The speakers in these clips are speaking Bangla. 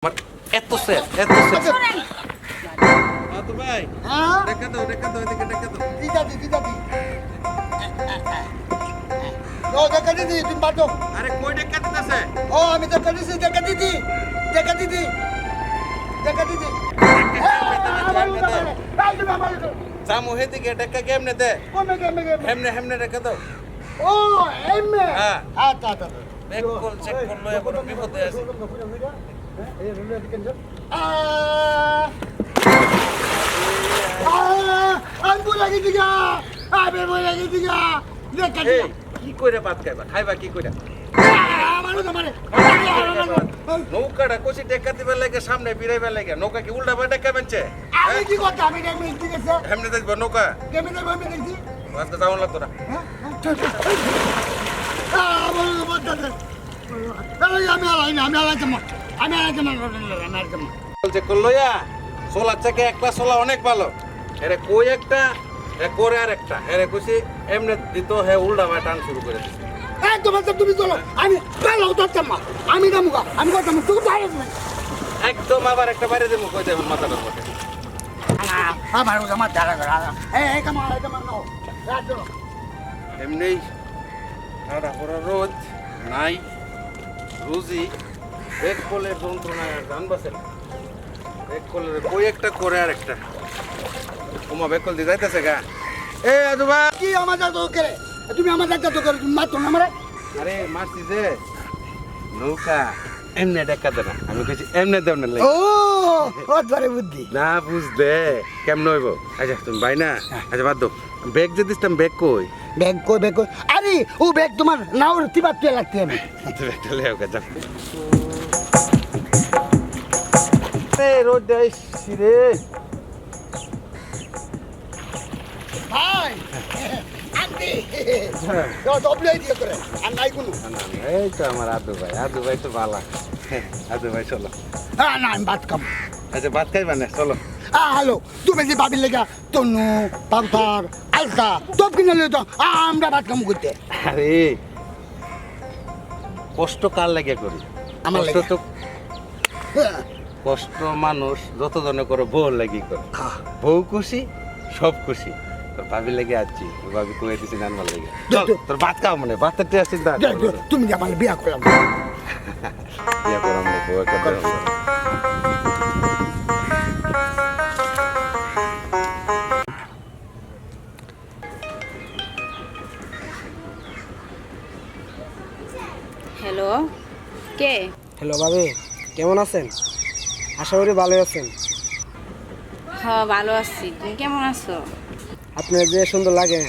আমার এত সেট তো ভাই দেখা দাও এদিকে দেখা দাও দেখা দিদি তুমি বাঁধো। আরে কই দেখা দিতেছে ও আমি দেখা দিছি, দেখা দিদি জামু হেদিকে দেখা কেমনে দে হেমনে রেখে দাও ও এমে হ্যাঁ আচ্ছা চেক করলো এখন বিপদে আছে আমি বলে গেছি গা, দেখা এই কি কইরা ভাত খাইবা কি কইরা নৌকাটা কষি টেক্কা দিবার লাগে সামনে বিরাইবার লাগে নৌকা কি উল্টা পাল্টা কেমনছে আমি কি করতে আমি ঠিক আছে হেমনে দেখবা নৌকা কেমন আমি দেখছি রাস্তা যাওয়ার লাগতো না বলছে করলোয়া সোলার থেকে একটা সোলা অনেক ভালো এরে কই একটা করে আর একটা এরে কইছি এমনি দিত হে উল্টা ভাই টান শুরু করে দিছে তুমি চলো আমি আমি নামুকা আমি কথা তুমি বাইরে একদম আবার একটা বাইরে দেবো কই দেবেন মাথাটার মধ্যে আমার আমার দাঁড়া এই কামাল নাও এমনি ঠাড়া পড়া রোদ নাই রুজি বেক কলের যন্ত্রণায় আর গান বাসে না বেক কলের কই একটা করে আর একটা ওমা বেক কল দিয়ে যাইতেছে গা এ আজুবা কি আমার দাদু করে তুমি আমার দাদু করে মারতো না আমারে আরে মারছি যে নৌকা এমনি ডেকা দে না আমি কইছি এমনি দেব না ও ও ধরে বুদ্ধি না বুঝদে কেমন হইব আচ্ছা তুমি ভাই না আচ্ছা বাদ দাও ব্যাগ যে দিতাম ব্যাগ কই ব্যাগ কই আরে ও ব্যাগ তোমার নাওর তিবাত তুই লাগতে আমি ব্যাগটা লেও কা যাও এ রোদ দেইছি রে ভাই আন্টি তো ডবলে দিয়ে করে আর নাই কোনো না এই তো আমার আদু ভাই তো ভালো আদু ভাই চলো না আমি বাত কাম আচ্ছা ভাত খাইবা না চলো হ্যালো তুমি যে ভাবির লেগা তনু পাউথার আলতা সব কিনে লিয়ে তো আমরা বাত কাম করতে আরে কষ্ট কার লাগে করি আমার কষ্ট তো কষ্ট মানুষ যত জনে করে বউ লাগি করে বউ খুশি সব খুশি তোর ভাবি লেগে আছি তোর ভাবি কয়ে দিছি গান ভালো লেগে চল তোর ভাত খাও মানে ভাতের টেস্ট চিন্তা তুমি যে আমার বিয়া করলাম বিয়ে করাম না বউ একটা দেওয়া হবে। হ্যালো কে হ্যালো ভাবি কেমন আছেন? আশা করি ভালো আছেন। হ্যাঁ ভালো আছি, তুমি কেমন আছো? আপনার যে সুন্দর লাগে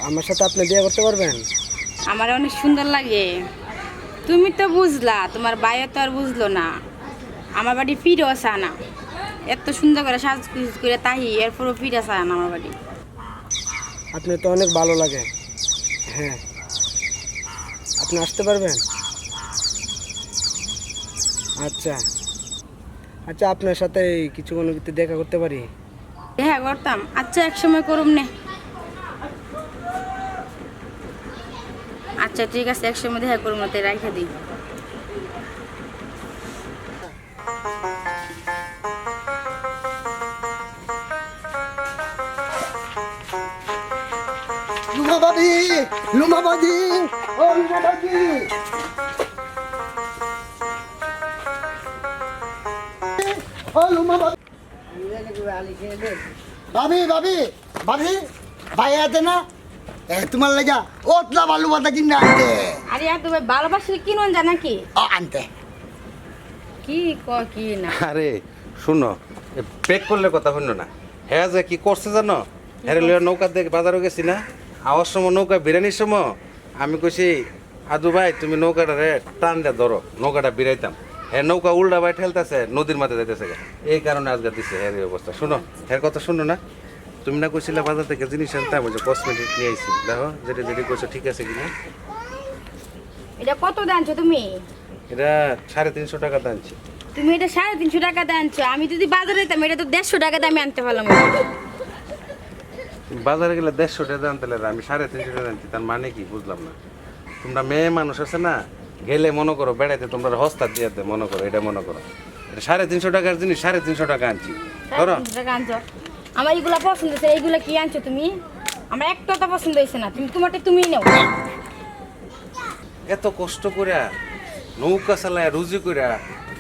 আমার সাথে আপনি বিয়ে করতে পারবেন? আমার অনেক সুন্দর লাগে। তুমি তো বুঝলা, তোমার বাইরে তো আর বুঝলো না। আমার বাড়ি ফিরে আসা না, এত সুন্দর করে সাজগুজ করে তাহি এরপরও ফিরে আসা না আমার বাড়ি। আপনি তো অনেক ভালো লাগে। হ্যাঁ, আপনি আসতে পারবেন? আচ্ছা আচ্ছা, আপনার সাথে কিছু কোনো কিছু দেখা করতে পারি? হ্যাঁ করতাম। আচ্ছা এক সময় করুম নে। আচ্ছা ঠিক আছে, এক সময় দেখা করুম না, তাই রাখা দিই। লুমা বাবি ও লুমা বাবি ও লুমা বাবি ভাবি ভাই আছে না তোমার লেগা ওতলা বালু বাতা কিনে আনতে আরে আর তুমি ভালোবাসলে কিনুন জানা কি ও আনতে কি কি না। আরে শুনো পেক করলে কথা শুনো না হ্যাঁ যে কি করছে জানো হ্যাঁ লিয়ে নৌকা দেখে বাজারে গেছি না আওয়ার সময় নৌকা বিরানির সময় আমি কইছি আদু ভাই তুমি নৌকাটা রে টান দিয়ে ধরো নৌকাটা বিরাইতাম হ্যাঁ নৌকা উল্টা ভাই ঠেলতেছে নদীর মাঝে যাইতেছে এই কারণে আজকে দিচ্ছে হ্যাঁ এই অবস্থা শুনো হ্যাঁ কথা শুনো না তুমি না কইছিলে বাজার থেকে জিনিস আনতাম ওই যে কসমেটিক নিয়ে আইছি দেখো যেটা কইছো ঠিক আছে কিনা এটা কত দানছো তুমি? এটা 350 টাকা দাঁড়ছি তুমি এটা 350 টাকা দানছো, আমি যদি বাজারে যেতাম এটা তো 150 টাকা দামে আনতে পারলাম। বাজারে গেলে 150 টাকা দাম তাহলে আমি 350 টাকা দাঁড়ছি তার মানে কি বুঝলাম না তোমরা মেয়ে মানুষ আছে না গেলে মনে করো বেড়াইতে তোমরা হস্তার দিয়ে দে, মনে করো এটা মনে করো এটা 350 টাকার জিনিস 350 টাকা আনছি ধরো। 350 টাকা আনছো। আমার এইগুলা পছন্দ হয়েছে, এইগুলা কি আনছো তুমি? আমার একটা তো পছন্দ হয়েছে না, তুমি তোমারটা তুমি নাও। এত কষ্ট করে নৌকা চালায় রুজি করে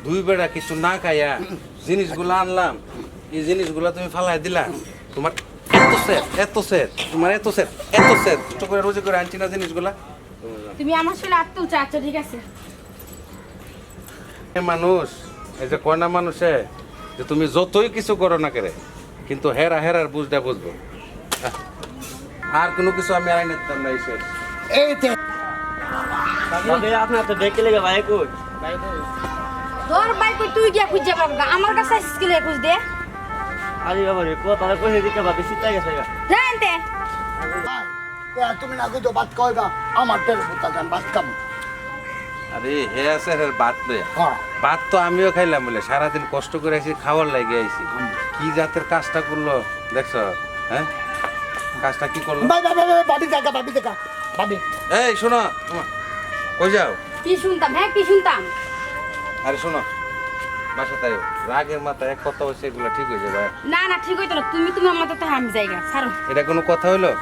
2 বেড়া কিছু না খাইয়া জিনিসগুলো আনলাম, এই জিনিসগুলো তুমি ফালাই দিলা। তোমার এত সেট তোমার এত সেট কষ্ট করে রুজি করে আনছি না জিনিসগুলা। তুমি আমার সাথে হাত তুলছো, আচ্ছা ঠিক আছে। এ মানুষ এই যে কয়না মানুষে যে তুমি যতই কিছু করো না করে কিন্তু হেরার বুঝটা বুঝবো। আর কোনো কিছু আমি আইন দিতাম না, এই শেষ। এইতে ভাবি আপনার তো দেখতে লেগে ভাই কই তোর ভাই কই তুই গিয়া খুঁজে পাবো, আমার কাছে আসিস কি লে খুঁজ দে। আরে বাবা রে কথা কইছে দিকে ভাবি চিন্তা গেছে জানতে তুমি না কইতো ভাত খাওয়াইবা, আমার তেল বুতা যান ভাত খাবো। আরে হে আছে হের বাদ দে, হ্যাঁ ভাত তো আমিও খাইলাম বলে সারাদিন কষ্ট করে আইছি, খাওয়ার লাগে আইছি। কি জাতের কাজটা করলো দেখছো? হ্যাঁ কাজটা কি করলো? ভাই ভাই ভাই ভাবি দেখা ভাবি। এই শোনো, কই যাও? কি শুনতাম, হ্যাঁ কি শুনতাম? আরে শোনো, বাসা তাই রাগের মাথায় এক কথা হচ্ছে, এগুলো ঠিক হয়ে যাবে। না না ঠিক হইতো না, তুমি তুমি আমার তো আমি জায়গা ছাড়ো। এটা কোনো কথা হইলো?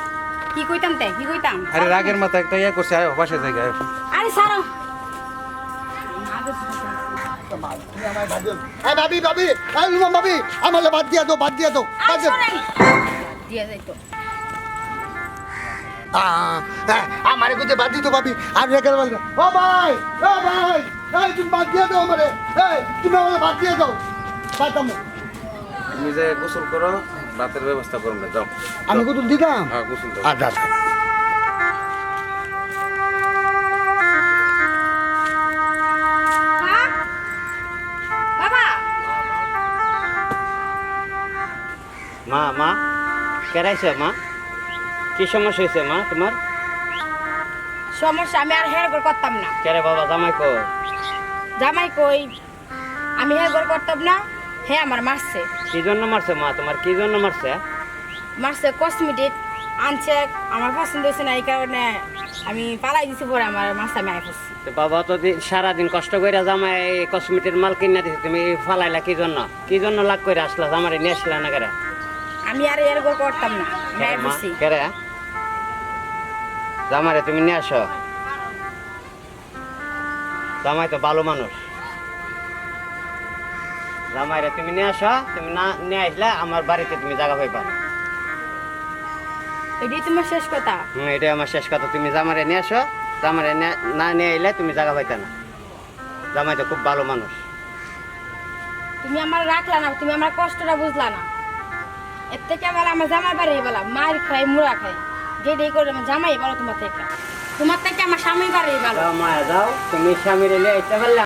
কি কইতাম তাই, কি কইতাম? আরে রাগের মাথায় একটা ইয়া করছে, আয় বাসা জায়গা। আরে ছাড়ো। ভাবি ভাবি ভাবি আমার বাদ দিয়া দাও, বাদ দিয়া দাও, বাদ দিয়া দাও। দিয়া যাইতো। আমারে কইতে বাদ দিতো ভাবি, আর রেখে বলবে ও ভাই এই তুমি বাদ দিয়া দাও আমারে, এই তুমি আমারে বাদ দিয়া দাও। বাতামো তুমি যে গোসল করো, রাতের ব্যবস্থা করো না, যাও। আমি কত দিতাম। হ্যাঁ গোসল দাও। আচ্ছা বাবা মা মা কেরাইছে মা কি সমস্যা হয়েছে মা তোমার? সমস্যা আমি আর হেয়ার গোল করতাম না। কেরে বাবা জামাই কো জামাই কই আমি হেয়ার গোল করতাম না, হ্যাঁ আমার মারছে। কি জন্য মারছে মা তোমার? কি জন্য মারছে? মারছে কসমেটিক আনছে, আমার পছন্দ হয়েছে না, এই কারণে আমি পালাই দিছি, পরে আমার মাছটা আমি আয় করছি। তো বাবা তো সারাদিন কষ্ট করে জামাই কসমেটিক মাল কিনা দিছে, তুমি ফালাইলা কি জন্য? কি জন্য লাগ করে আসলা জামারে নিয়ে আসলা না কেরে? আমি আর হেয়ার গোল করতাম না, আমি আয় মা করছি। কেরে জামারে তুমি নিয়ে আসো, জামাই তো ভালো মানুষ। জামাইরে তুমি নিয়ে আসো, তুমি না নিয়ে আসলে আমার বাড়িতে তুমি জায়গা পাইবা। এটাই তোমার শেষ কথা? এটাই আমার শেষ কথা। তুমি জামারে নিয়ে আসো, জামারে না নিয়ে এলে তুমি জায়গা পাইতে না। জামাই তো খুব ভালো মানুষ। তুমি আমার রাখলা না, তুমি আমার কষ্টটা বুঝলা না। এর থেকে বলা আমার জামাই বাড়ি বলা, মার খাই মুড়া খাই, যেটাই করে আমার জামাই বলো তোমার থেকে আমার স্বামী বাড়ি ভালো। যাও মায়া যাও, তুমি স্বামীরে নিয়ে আসতে পারলে